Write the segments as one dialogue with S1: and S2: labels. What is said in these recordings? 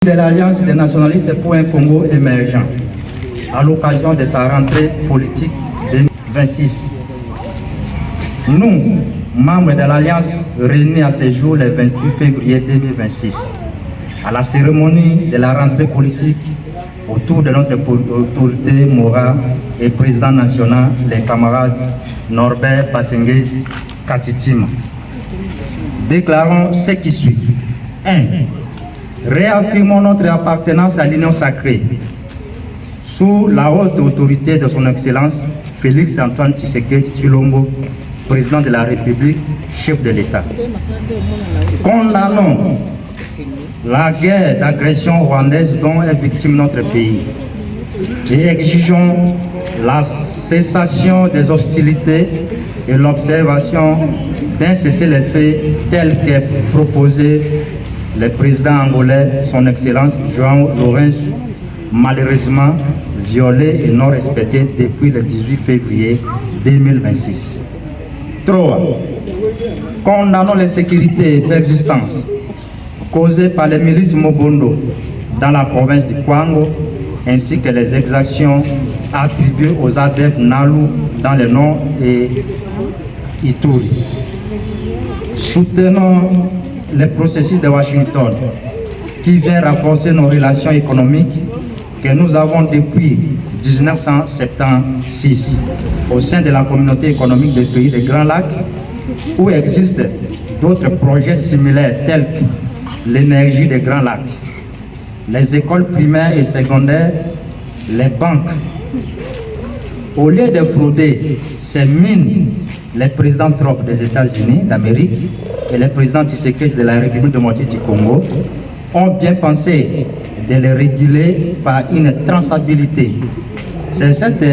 S1: De l'Alliance des nationalistes pour un Congo émergent, à l'occasion de sa rentrée politique 2026. Nous, membres de l'Alliance réunis à ce jour le 28 février 2026, à la cérémonie de la rentrée politique autour de notre autorité morale et président national, les camarades Norbert Bassenghès Katitima. Déclarons ce qui suit. 1. Réaffirmons notre appartenance à l'Union sacrée sous la haute autorité de son Excellence Félix Antoine Tshisekedi Tshilombo, président de la République, chef de l'État. Condamnons la guerre d'agression rwandaise dont est victime notre pays et exigeons la cessation des hostilités et l'observation d'un cessez-le-feu tel qu'est proposé le président angolais, son Excellence João Lourenço, malheureusement violé et non respecté depuis le 18 février 2026. 3. Condamnons l'insécurité persistante causée par les milices Mobondo dans la province du Kwango, ainsi que les exactions attribuées aux ADF Nalu dans le nord et Ituri. Soutenons le processus de Washington qui vient renforcer nos relations économiques que nous avons depuis 1976 au sein de la communauté économique des pays des Grands Lacs, où existent d'autres projets similaires tels que l'énergie des Grands Lacs, les écoles primaires et secondaires, les banques. Au lieu de frauder ces mines, les présidents Trump des États-Unis d'Amérique et les présidents Tshisekedi de la République démocratique du Congo ont bien pensé de les réguler par une traçabilité. C'est cette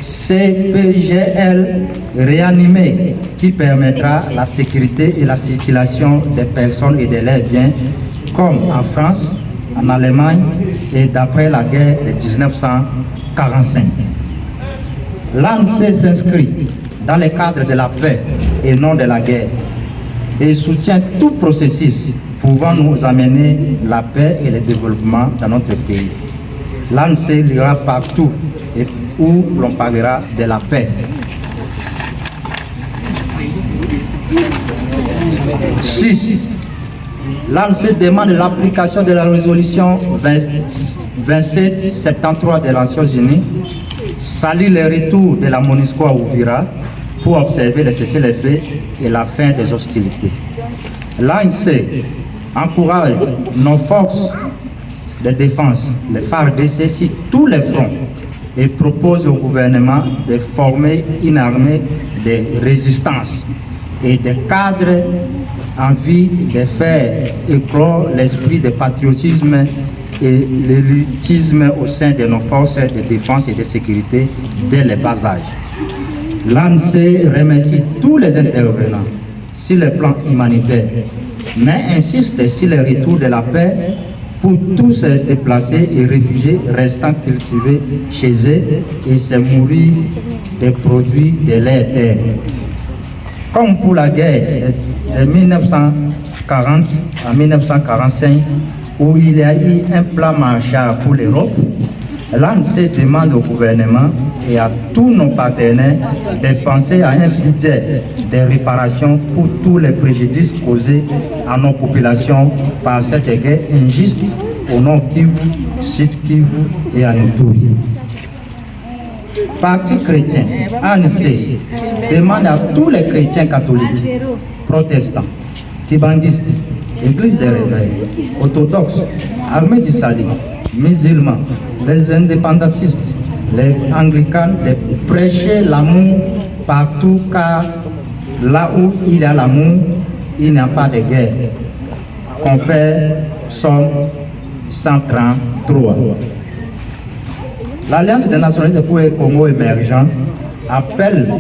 S1: CPGL réanimée qui permettra la sécurité et la circulation des personnes et de leurs biens, comme en France, en Allemagne et d'après la guerre de 1945. L'ANC s'inscrit dans le cadre de la paix et non de la guerre et soutient tout processus pouvant nous amener la paix et le développement dans notre pays. L'ANC ira partout et où l'on parlera de la paix. 6. L'ANC demande l'application de la résolution 2773 des Nations Unies, salue le retour de la MONUSCO à Uvira pour observer le cessez-le-feu et la fin des hostilités. L'ANC encourage nos forces de défense, les FARDC, sur tous les fronts et propose au gouvernement de former une armée de résistance et de cadres en vue de faire éclore l'esprit de patriotisme et l'élitisme au sein de nos forces de défense et de sécurité dès le bas âge. L'ANC remercie tous les intervenants sur le plan humanitaire, mais insiste sur le retour de la paix pour tous ces déplacés et réfugiés restant cultivés chez eux et se nourrir des produits de leur terre. Comme pour la guerre de 1940 à 1945, où il y a eu un plan Marshall pour l'Europe, l'ANC demande au gouvernement et à tous nos partenaires de penser à un budget de réparation pour tous les préjudices causés à nos populations par cette guerre injuste au nord Kivu, Sud Kivu et à Ituri. Parti chrétien, ANC demande à tous les chrétiens catholiques, protestants, kibandistes, églises des réveils, orthodoxes, armées du salut, musulmans, les indépendantistes, les anglicans, de prêcher l'amour partout, car là où il y a l'amour, il n'y a pas de guerre. Confère Somme 133. L'Alliance des nationalistes pour le Congo émergent appelle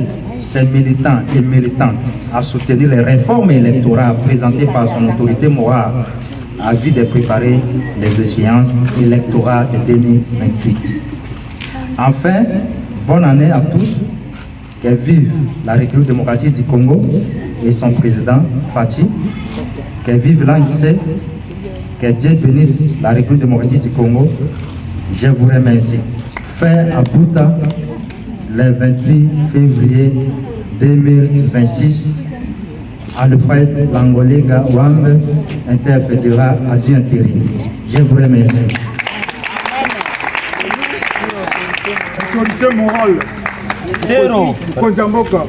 S1: ses militants et militantes à soutenir les réformes électorales présentées par son autorité morale à vue de préparer les échéances électorales de 2028. Enfin, bonne année à tous, que vive la République démocratique du Congo et son président Fathi, que vive l'ANC, Que Dieu bénisse la République démocratique du Congo. Je vous remercie. Fait à Bouta, le 28 février 2026, Alfred Langolega Wambe interprétera à Dieu intérim. Je vous remercie.
S2: Autorité morale. Konzamboka.